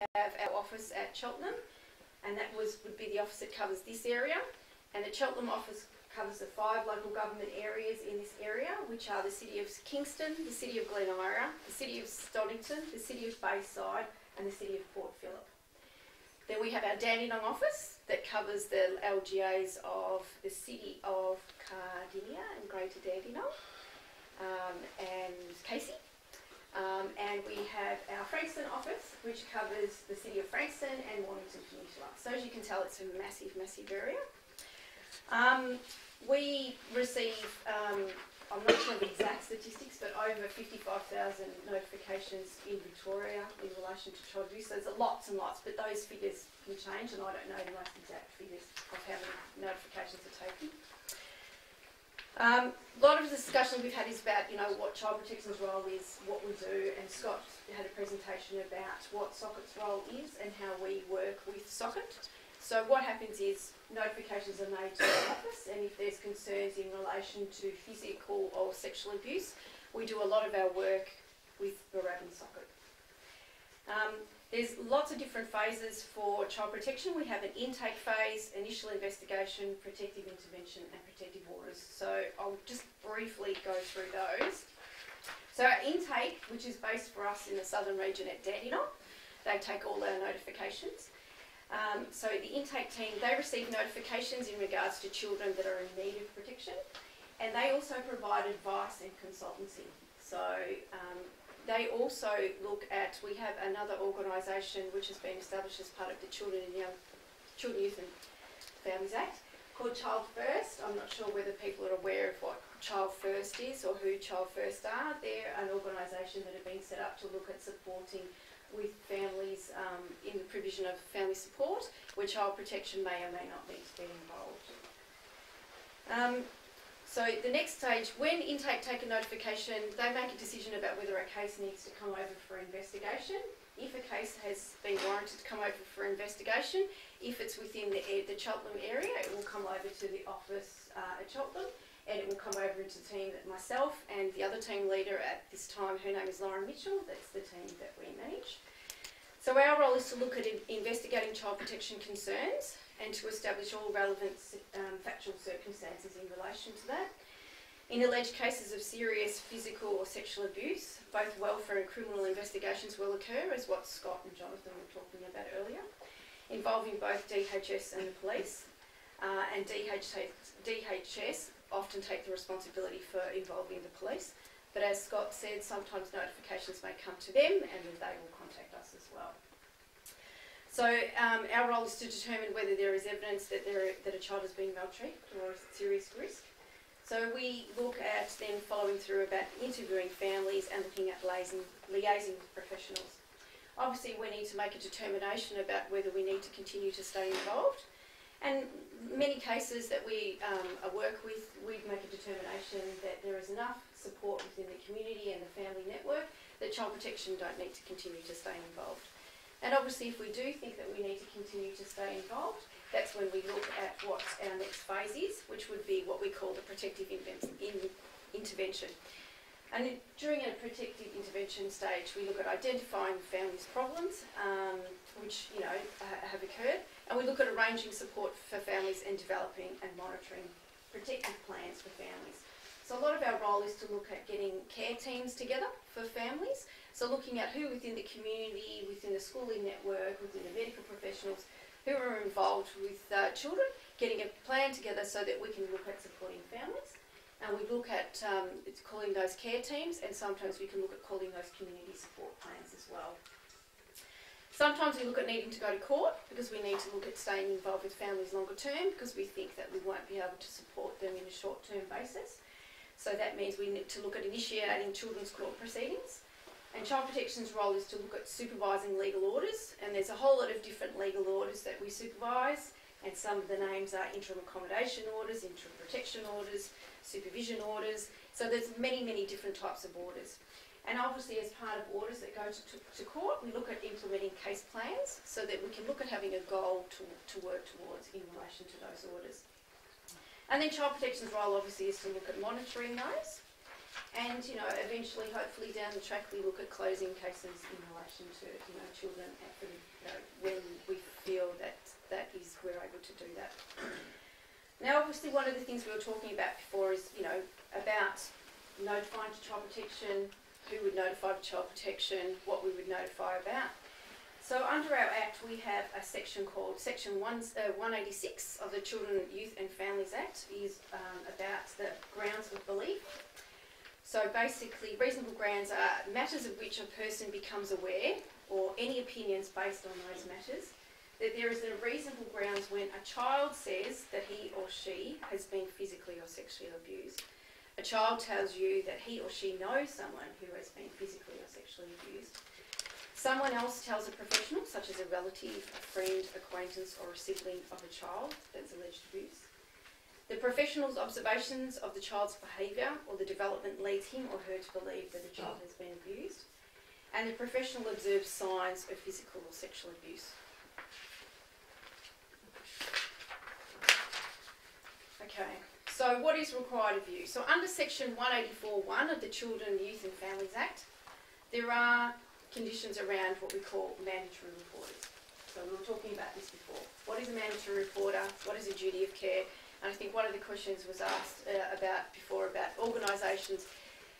have our office at Cheltenham, and that would be the office that covers this area. And the Cheltenham office covers the 5 local government areas in this area, which are the City of Kingston, the City of Glen Eira, the City of Stodington, the City of Bayside, and the City of Port Phillip. Then we have our Dandenong office that covers the LGAs of the City of Cardinia and Greater Dandenong, and Casey. And we have our Frankston office, which covers the City of Frankston and Mornington Peninsula. So as you can tell, it's a massive, massive area. We receive, I'm not sure of the exact statistics, but over 55,000 notifications in Victoria in relation to child abuse. So there's lots and lots, but those figures can change, and I don't know the most exact figures of how many notifications are taken. A lot of the discussion we've had is about, what Child Protection's role is, what we do, and Scott had a presentation about what Socket's role is and how we work with Socket. So what happens is notifications are made to the office, and if there's concerns in relation to physical or sexual abuse, we do a lot of our work with Barab and Socket. There's lots of different phases for child protection. We have an intake phase, initial investigation, protective intervention, and protective orders. So I'll just briefly go through those. So our intake, which is based for us in the southern region at Dandenong, they take all our notifications. So the intake team, they receive notifications in regards to children that are in need of protection, and they also provide advice and consultancy. So they also look at, we have another organisation which has been established as part of the Children, Youth and Families Act called Child First. I'm not sure whether people are aware of what Child First is or who Child First are. They're an organisation that have been set up to look at supporting with families in the provision of family support, where child protection may or may not need to be involved. So the next stage, when intake take a notification, they make a decision about whether a case needs to come over for investigation. If a case has been warranted to come over for investigation, if it's within the Cheltenham area, it will come over to the office at Cheltenham, and it will come over into the team that myself and the other team leader at this time, her name is Lauren Mitchell, that's the team that we manage. So our role is to look at investigating child protection concerns and to establish all relevant factual circumstances in relation to that. In alleged cases of serious physical or sexual abuse, both welfare and criminal investigations will occur, as what Scott and Jonathan were talking about earlier, involving both DHS and the police, and DHS often take the responsibility for involving the police. But as Scott said, sometimes notifications may come to them and then they will contact us as well. So our role is to determine whether there is evidence that a child is being maltreated or is at serious risk. So we look at then following through about interviewing families and looking at liaising with professionals. Obviously we need to make a determination about whether we need to continue to stay involved. And many cases that we work with, we make a determination that there is enough support within the community and the family network that child protection don't need to continue to stay involved. And obviously if we do think that we need to continue to stay involved, that's when we look at what our next phase is, which would be what we call the protective intervention. And during a protective intervention stage, we look at identifying the family's problems, which have occurred, and we look at arranging support for families and developing and monitoring protective plans for families. So a lot of our role is to look at getting care teams together for families. So looking at who within the community, within the schooling network, within the medical professionals, who are involved with children, getting a plan together so that we can look at supporting families. And we look at calling those care teams, and sometimes we can look at calling those community support plans as well. Sometimes we look at needing to go to court because we need to look at staying involved with families longer term because we think that we won't be able to support them in a short-term basis. So that means we need to look at initiating children's court proceedings. And Child Protection's role is to look at supervising legal orders, and there's a whole lot of different legal orders that we supervise, and some of the names are interim accommodation orders, interim protection orders, supervision orders. So there's many, many different types of orders. And obviously as part of orders that go to court, we look at implementing case plans so that we can look at having a goal to work towards in relation to those orders. And then Child Protection's role obviously is to look at monitoring those. And, you know, eventually, hopefully down the track, we look at closing cases in relation to, you know, children when we feel that we're able to do that. Now, obviously, one of the things we were talking about before is, you know, about notifying to child protection, who would notify to child protection, what we would notify about. So under our Act, we have a section called Section 186 of the Children, Youth and Families Act, is about the grounds of belief. So basically, reasonable grounds are matters of which a person becomes aware, or any opinions based on those matters, that there is a reasonable grounds when a child says that he or she has been physically or sexually abused. A child tells you that he or she knows someone who has been physically or sexually abused. Someone else tells a professional, such as a relative, a friend, acquaintance, or a sibling of a child that's alleged abuse. The professional's observations of the child's behaviour or the development leads him or her to believe that the child has been abused. And the professional observes signs of physical or sexual abuse. Okay, so what is required of you? So under Section 184(1) of the Children, Youth and Families Act, there are conditions around what we call mandatory reporters. So we were talking about this before. What is a mandatory reporter? What is a duty of care? And I think one of the questions was asked about organisations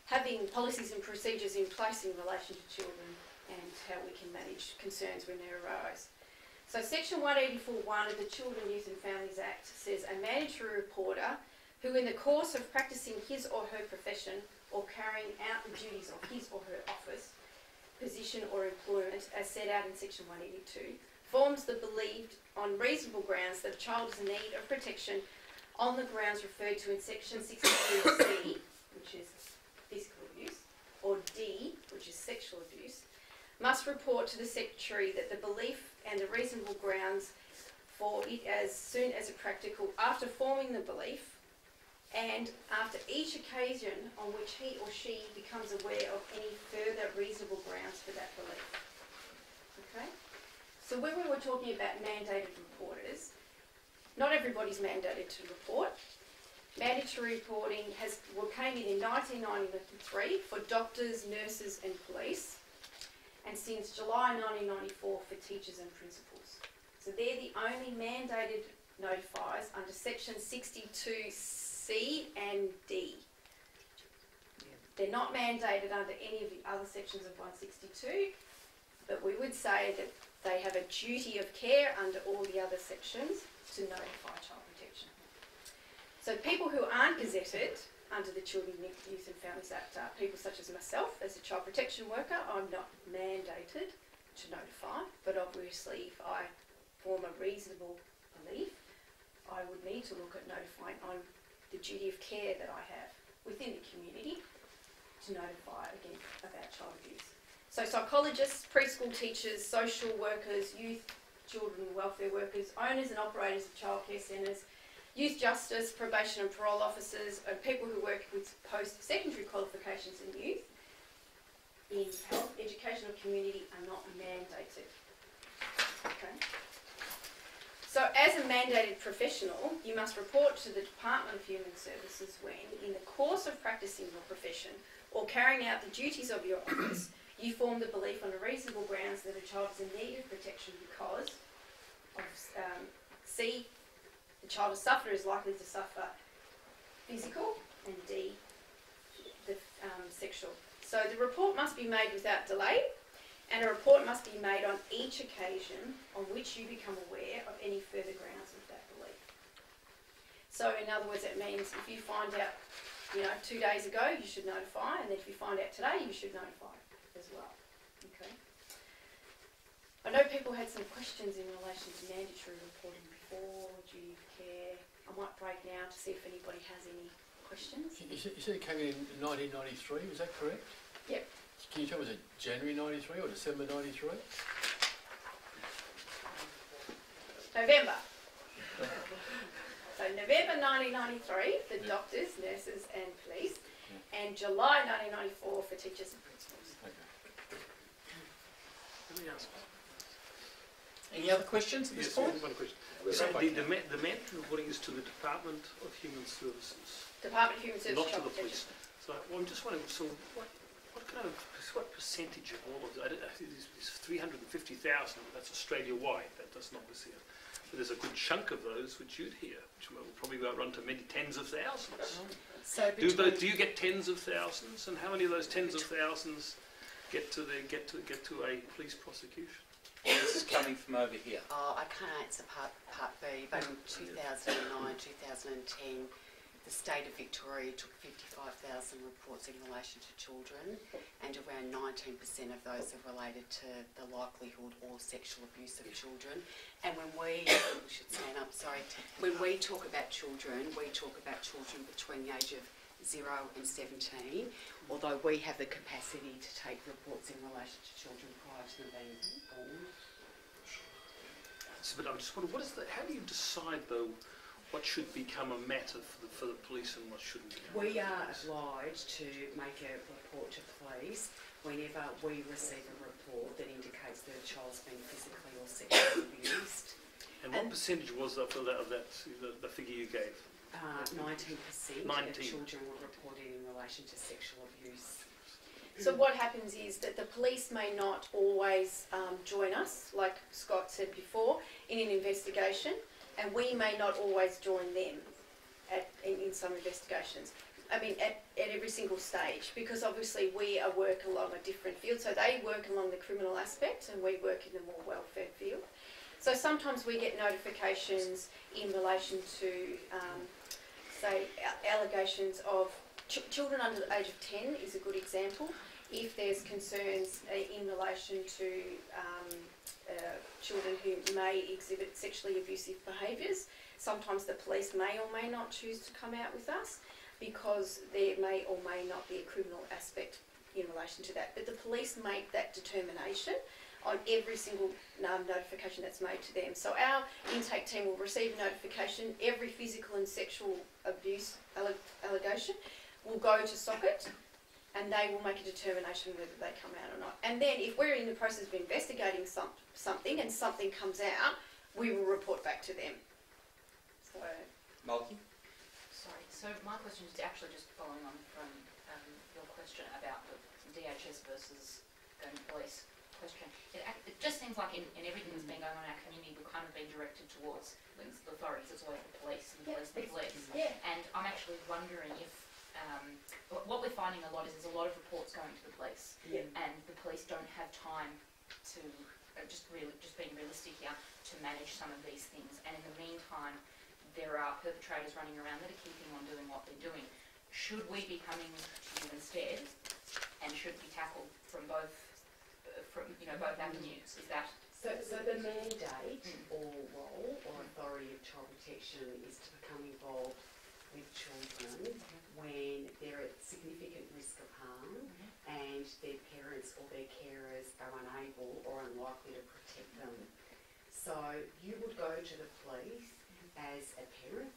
having policies and procedures in place in relation to children and how we can manage concerns when they arise. So Section 184(1) of the Children, Youth and Families Act says a mandatory reporter who in the course of practising his or her profession or carrying out the duties of his or her office, position or employment as set out in Section 182 forms the believed on reasonable grounds that a child is in need of protection on the grounds referred to in Section 62C, which is physical abuse, or D, which is sexual abuse, must report to the Secretary that the belief and the reasonable grounds for it as soon as practical after forming the belief and after each occasion on which he or she becomes aware of any further reasonable grounds for that belief. Okay? So when we were talking about mandated reporters, not everybody's mandated to report. Mandatory reporting came in 1993 for doctors, nurses and police, and since July 1994 for teachers and principals. So they're the only mandated notifiers under Section 62C and D. They're not mandated under any of the other sections of 162, but we would say that they have a duty of care under all the other sections to notify child protection. So people who aren't gazetted under the Children, Youth and Families Act are people such as myself as a child protection worker. I'm not mandated to notify, but obviously if I form a reasonable belief, I would need to look at notifying on the duty of care that I have within the community to notify again about child abuse. So psychologists, preschool teachers, social workers, youth, children welfare workers, owners and operators of childcare centres, youth justice, probation and parole officers, and people who work with post-secondary qualifications in youth, in health, education or community are not mandated. Okay. So as a mandated professional, you must report to the Department of Human Services when, in the course of practising your profession or carrying out the duties of your office, you form the belief on a reasonable grounds that a child is in need of protection because of C, the child a sufferer is likely to suffer physical, and D, the sexual. So the report must be made without delay, and a report must be made on each occasion on which you become aware of any further grounds of that belief. So in other words, that means if you find out, 2 days ago, you should notify, and then if you find out today, you should notify as well. Okay. I know people had some questions in relation to mandatory reporting before, duty of care. I might break now to see if anybody has any questions. You said it came in 1993, was that correct? Yep. Can you tell me, was it January 93 or December 93? November. So November 1993 for doctors, nurses and police, and July 1994 for teachers and principals. Okay. Any other questions at this point? One question. So the mandatory reporting is to the Department of Human Services. Department of Human Services. Not to the police. So well, I'm just wondering, so what percentage of all of that? I think it's 350,000. That's Australia-wide. That doesn't obviously. But there's a good chunk of those which you'd hear, which will probably run to many tens of thousands. So Do you get tens of thousands, and how many of those tens of thousands get to a police prosecution? This is coming from over here. I can't answer part B, but in 2009, 2010, the state of Victoria took 55,000 reports in relation to children, and around 19% of those are related to the likelihood or sexual abuse of children. And when we when we talk about children, we talk about children between the age of 0 and 17, although we have the capacity to take reports in relation to children prior to them being born. So, but I'm just wondering, how do you decide though what should become a matter for the police and what shouldn't be? We are obliged to make a report to police whenever we receive a report that indicates that a child's been physically or sexually abused. And what percentage was that for the figure you gave? 19% 19. of children were reported in relation to sexual abuse. So what happens is that the police may not always join us, like Scott said before, in an investigation, and we may not always join them in some investigations. I mean, at every single stage, because obviously we work along a different field. So they work along the criminal aspect, and we work in the more welfare field. So sometimes we get notifications in relation to, say, allegations of children under the age of 10 is a good example. If there's concerns in relation to children who may exhibit sexually abusive behaviours, sometimes the police may or may not choose to come out with us because there may or may not be a criminal aspect in relation to that. But the police make that determination on every single notification that's made to them. So our intake team will receive a notification. Every physical and sexual abuse allegation will go to Socket, and they will make a determination whether they come out or not. And then if we're in the process of investigating something and something comes out, we will report back to them. So, Malky? Sorry, so my question is actually just following on from your question about the DHS versus police question. It just seems like in everything that's been going on in our community, we've kind of been directed towards the authorities. It's always the police and the police and the police. yeah. And I'm actually wondering if what we're finding a lot is there's a lot of reports going to the police, and the police don't have time to just being realistic here, to manage some of these things. And in the meantime, there are perpetrators running around that are keeping on doing what they're doing. Should we be coming to you instead, and should be tackled from both avenues? Is that So the mandate or role or authority of child protection is to become involved with children when they're at significant risk of harm and their parents or their carers are unable or unlikely to protect them. So you would go to the police as a parent,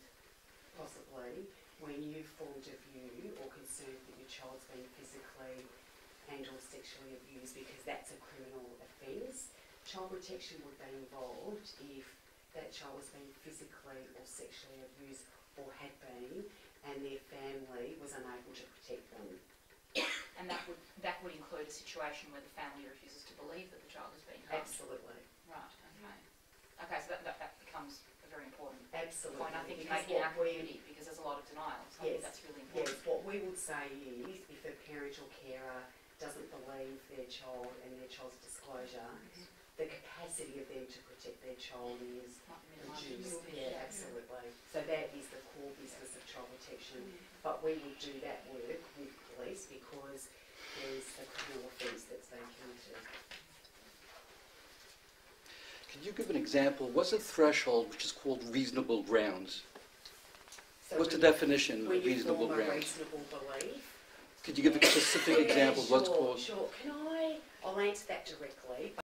possibly, when you've formed a view or concern that your child's been physically and or sexually abused, because that's a criminal offence. Child protection would be involved if that child was being physically or sexually abused or had been, and their family was unable to protect them. and that would include a situation where the family refuses to believe that the child has been harmed? Absolutely. Right, okay. Okay, so that becomes a very important Absolutely. point, I think, to Because make in our what we- community, because there's a lot of denial. So I think that's really important. Yes, what we would say is if a parent or carer doesn't believe their child and their child's disclosure, the capacity of them to protect their child is reduced. Yeah, absolutely. So that is the core business of child protection. But we will do that work with police because there's a criminal offence that's been committed. Can you give an example? What's a threshold which is called reasonable grounds? So What's the when definition of reasonable form a grounds? reasonable belief. Could you give a specific example of what's called? Sure. I'll answer that directly.